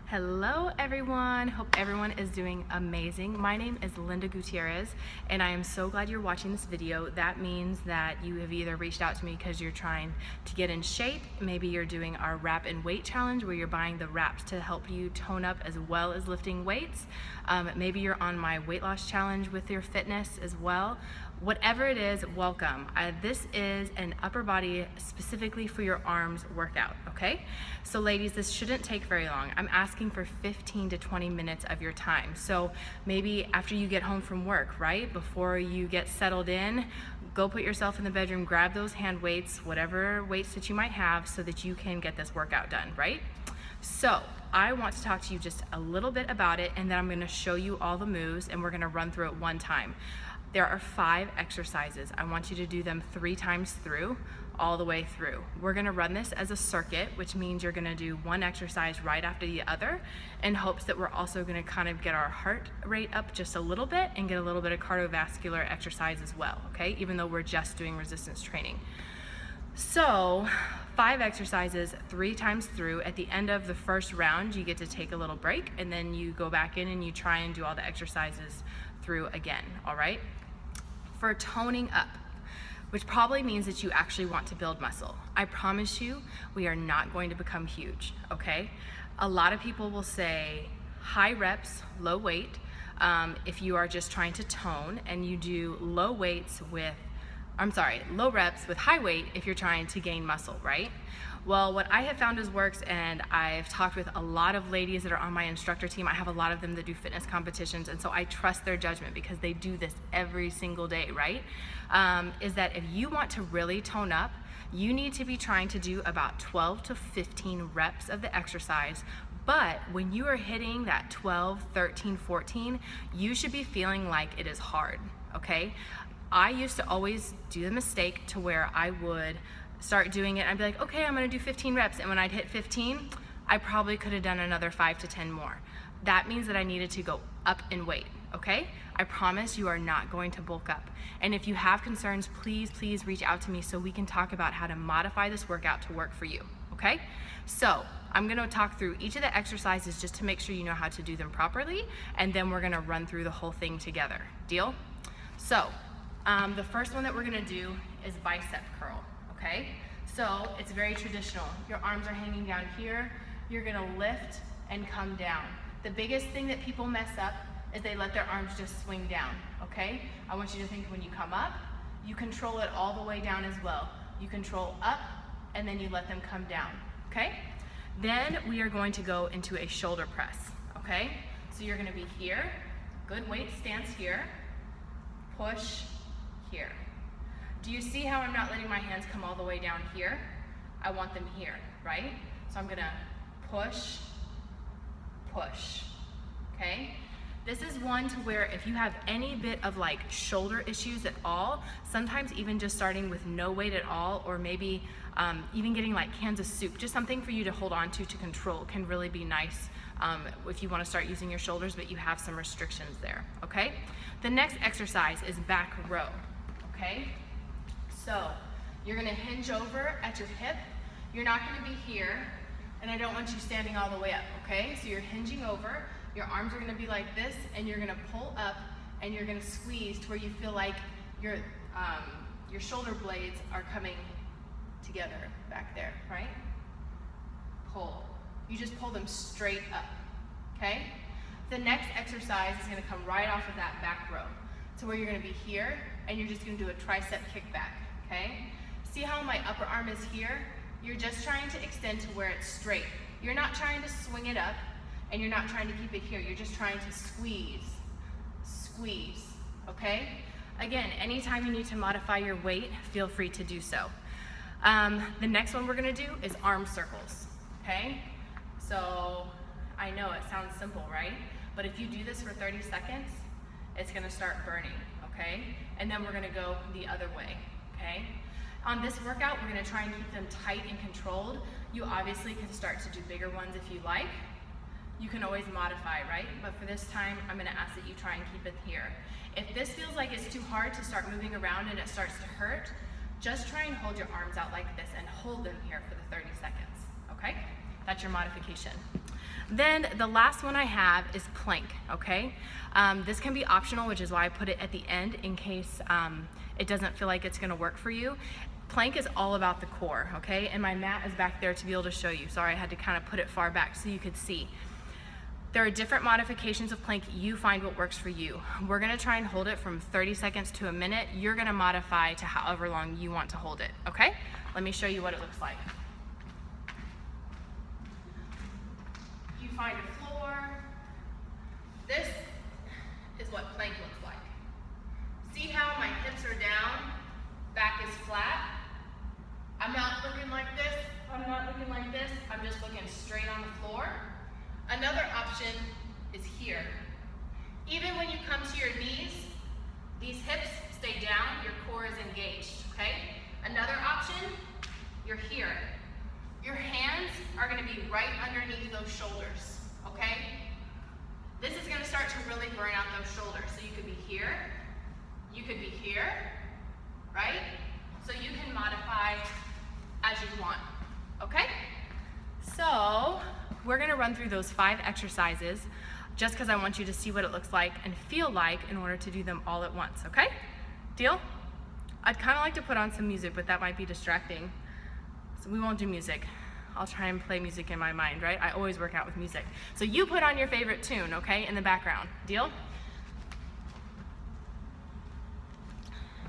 Hello everyone, hope everyone is doing amazing. My name is Linda Gutierrez and I am so glad you're watching this video. That means that you have either reached out to me because you're trying to get in shape, maybe you're doing our wrap and weight challenge where you're buying the wraps to help you tone up as well as lifting weights. Maybe you're on my weight loss challenge with your fitness as well. Whatever it is, welcome. This is an upper body specifically for your arms workout, okay? So ladies, this shouldn't take very long. I'm asking for 15 to 20 minutes of your time. So maybe after you get home from work, right? Before you get settled in, go put yourself in the bedroom, grab those hand weights, whatever weights that you might have so that you can get this workout done, right? So I want to talk to you just a little bit about it, and then I'm gonna show you all the moves and we're gonna run through it one time. There are 5 exercises. I want you to do them 3 times through, all the way through. We're gonna run this as a circuit, which means you're gonna do one exercise right after the other in hopes that we're also gonna kind of get our heart rate up just a little bit and get a little bit of cardiovascular exercise as well, okay? Even though we're just doing resistance training. So 5 exercises 3 times through. At the end of the first round, you get to take a little break and then you go back in and you try and do all the exercises through again, all right? For toning up, which probably means that you actually want to build muscle. I promise you, we are not going to become huge, okay? A lot of people will say high reps, low weight, if you are just trying to tone, and you do low reps with high weight if you're trying to gain muscle, right? Well, what I have found is works, and I've talked with a lot of ladies that are on my instructor team. I have a lot of them that do fitness competitions, and so I trust their judgment because they do this every single day, right? Is that if you want to really tone up, you need to be trying to do about 12 to 15 reps of the exercise. But when you are hitting that 12, 13, 14, you should be feeling like it is hard, okay? I used to always do the mistake to where I would start doing it. I'd be like, okay, I'm gonna do 15 reps. And when I'd hit 15, I probably could have done another 5 to 10 more. That means that I needed to go up in weight, okay? I promise you are not going to bulk up. And if you have concerns, please, please reach out to me so we can talk about how to modify this workout to work for you, okay? So I'm gonna talk through each of the exercises just to make sure you know how to do them properly, and then we're gonna run through the whole thing together. Deal? So the first one that we're gonna do is bicep curl. Okay, so it's very traditional. Your arms are hanging down here. You're gonna lift and come down. The biggest thing that people mess up is they let their arms just swing down, okay? I want you to think when you come up, you control it all the way down as well. You control up and then you let them come down, okay? Then we are going to go into a shoulder press, okay? So you're gonna be here, good weight stance here, push here. Do you see how I'm not letting my hands come all the way down here? I want them here, right? So I'm gonna push, push, okay? This is one to where if you have any bit of like shoulder issues at all, sometimes even just starting with no weight at all, or maybe even getting like cans of soup, just something for you to hold on to control can really be nice if you wanna start using your shoulders, but you have some restrictions there, okay? The next exercise is back row, okay? So you're gonna hinge over at your hip. You're not gonna be here, and I don't want you standing all the way up, okay? So you're hinging over, your arms are gonna be like this, and you're gonna pull up, and you're gonna squeeze to where you feel like your shoulder blades are coming together back there, right? Pull. You just pull them straight up, okay? The next exercise is gonna come right off of that back row. So where you're gonna be here, and you're just gonna do a tricep kickback. Okay? See how my upper arm is here? You're just trying to extend to where it's straight. You're not trying to swing it up, and you're not trying to keep it here. You're just trying to squeeze, squeeze, okay? Again, anytime you need to modify your weight, feel free to do so. The next one we're gonna do is arm circles, okay? So I know it sounds simple, right? But if you do this for 30 seconds, it's gonna start burning, okay? And then we're gonna go the other way. Okay? On this workout, we're gonna try and keep them tight and controlled. You obviously can start to do bigger ones if you like. You can always modify, right? But for this time, I'm gonna ask that you try and keep it here. If this feels like it's too hard to start moving around and it starts to hurt, just try and hold your arms out like this and hold them here for the 30 seconds, okay? That's your modification. Then the last one I have is plank, okay? This can be optional, which is why I put it at the end in case it doesn't feel like it's gonna work for you. Plank is all about the core, okay? And my mat is back there to be able to show you. Sorry, I had to kind of put it far back so you could see. There are different modifications of plank. You find what works for you. We're gonna try and hold it from 30 seconds to a minute. You're gonna modify to however long you want to hold it, okay? Let me show you what it looks like. You find a floor. This is what plank looks like. See how my hips are down, back is flat? I'm not looking like this, I'm not looking like this, I'm just looking straight on the floor. Another option is here. Even when you come to your knees, these hips stay down, your core is engaged, okay? Another option, you're here. Your hands are gonna be right underneath those shoulders, okay? This is gonna start to really burn out those shoulders. So you could be here, you could be here, right? So you can modify as you want, okay? So we're gonna run through those 5 exercises just because I want you to see what it looks like and feel like in order to do them all at once, okay? Deal? I'd kind of like to put on some music, but that might be distracting. So we won't do music. I'll try and play music in my mind, right? I always work out with music. So you put on your favorite tune, okay, in the background. Deal?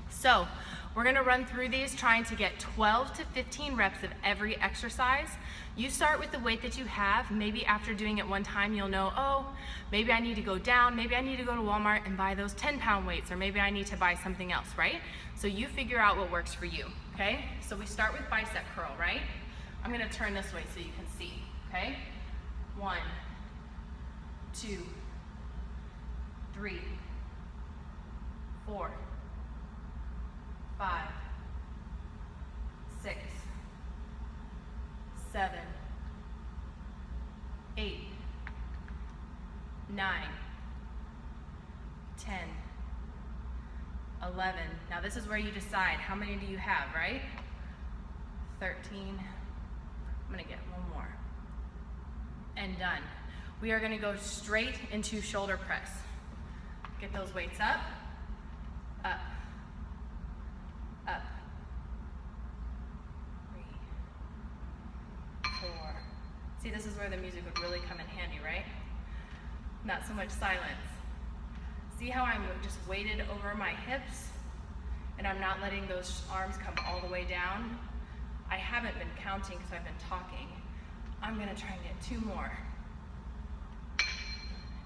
So we're gonna run through these trying to get 12 to 15 reps of every exercise. You start with the weight that you have. Maybe after doing it one time, you'll know, oh, maybe I need to go down. Maybe I need to go to Walmart and buy those 10-pound weights, or maybe I need to buy something else, right? So you figure out what works for you, okay? So we start with bicep curl, right? I'm gonna turn this way so you can see, okay? 1, 2, 3, 4, 5, 6, 7, 8, 9, 10, 11. Now this is where you decide how many do you have, right? 13. I'm gonna get one more. And done. We are gonna go straight into shoulder press. Get those weights up, up, up. 3, 4. See, this is where the music would really come in handy, right? Not so much silence. See how I'm just weighted over my hips and I'm not letting those arms come all the way down? I haven't been counting because I've been talking. I'm gonna try and get 2 more.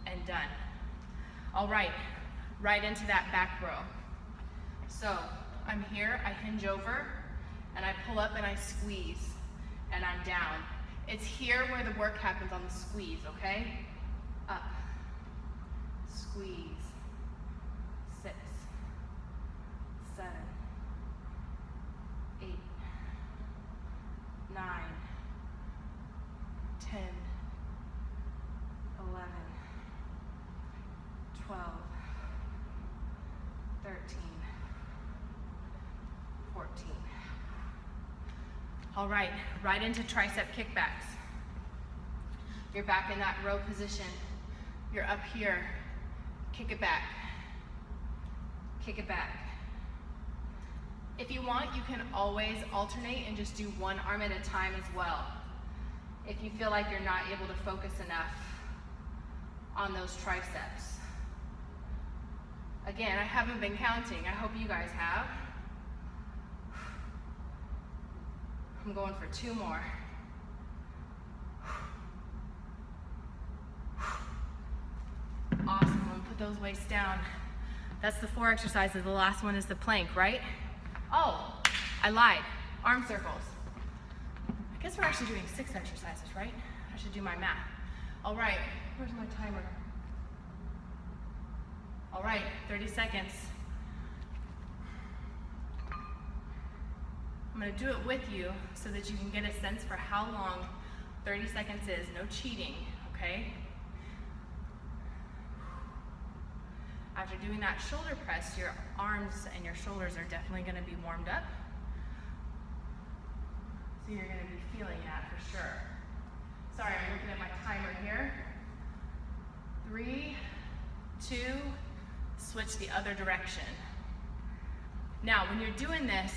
And done. All right, right into that back row. So I'm here, I hinge over, and I pull up and I squeeze, and I'm down. It's here where the work happens on the squeeze, okay? Up, squeeze, 6, 7, 8, 9, 10, 11, 12, 13, 14. All right, right into tricep kickbacks. You're back in that row position. You're up here. Kick it back. Kick it back. If you want, you can always alternate and just do one arm at a time as well. If you feel like you're not able to focus enough on those triceps. Again, I haven't been counting. I hope you guys have. I'm going for 2 more. Awesome, I'm gonna put those weights down. That's the 4 exercises. The last one is the plank, right? Oh, I lied. Arm circles. I guess we're actually doing 6 exercises, right? I should do my math. All right, where's my timer? All right, 30 seconds. I'm gonna do it with you so that you can get a sense for how long 30 seconds is. No cheating, okay? After doing that shoulder press, your arms and your shoulders are definitely gonna be warmed up. So you're gonna be feeling that for sure. Sorry, I'm looking at my timer here. 2, switch the other direction. Now, when you're doing this,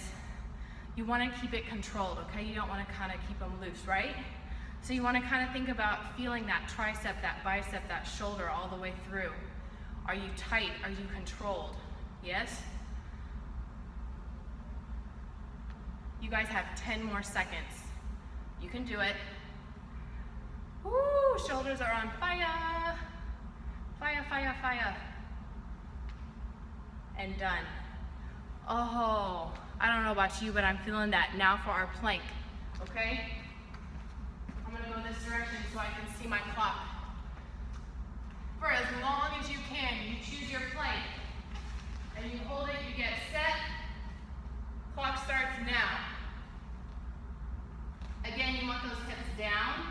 you want to keep it controlled, okay? You don't want to kind of keep them loose, right? So you want to kind of think about feeling that tricep, that bicep, that shoulder all the way through. Are you tight? Are you controlled? Yes? You guys have 10 more seconds. You can do it. Woo, shoulders are on fire. Fire, fire, fire. And done. Oh, I don't know about you, but I'm feeling that. Now for our plank, okay? I'm gonna go this direction so I can see my clock. For as long as you can, you choose your plank, and you hold it, you get set, clock starts now. Again, you want those hips down.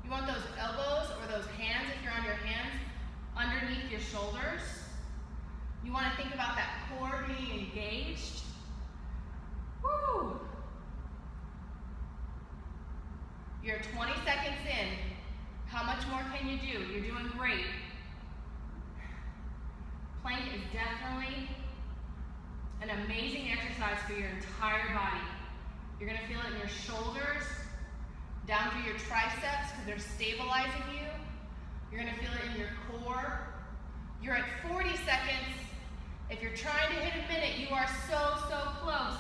You want those elbows or those hands, if you're on your hands, underneath your shoulders. You want to think about that core being engaged. Woo! You're 20 seconds in. How much more can you do? You're doing great. Plank is definitely an amazing exercise for your entire body. You're going to feel it in your shoulders, down through your triceps because they're stabilizing you. You're going to feel it in your core. You're at 40 seconds. If you're trying to hit a minute, you are so, so close.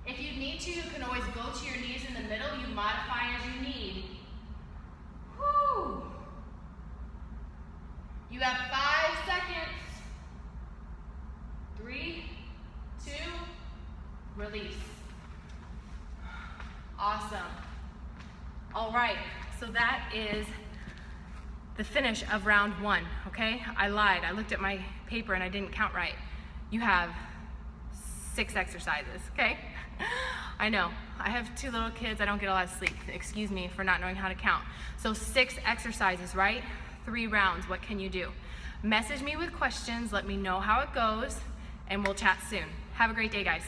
If you need to, you can always go to your knees in the middle. You modify as you need. Whew. You have 5 seconds. 3, 2, release. Awesome. All right, so that is the finish of round 1, okay? I lied, I looked at my paper and I didn't count right. You have 6 exercises, okay? I know, I have 2 little kids, I don't get a lot of sleep. Excuse me for not knowing how to count. So 6 exercises, right? 3 rounds, what can you do? Message me with questions, let me know how it goes, and we'll chat soon. Have a great day, guys.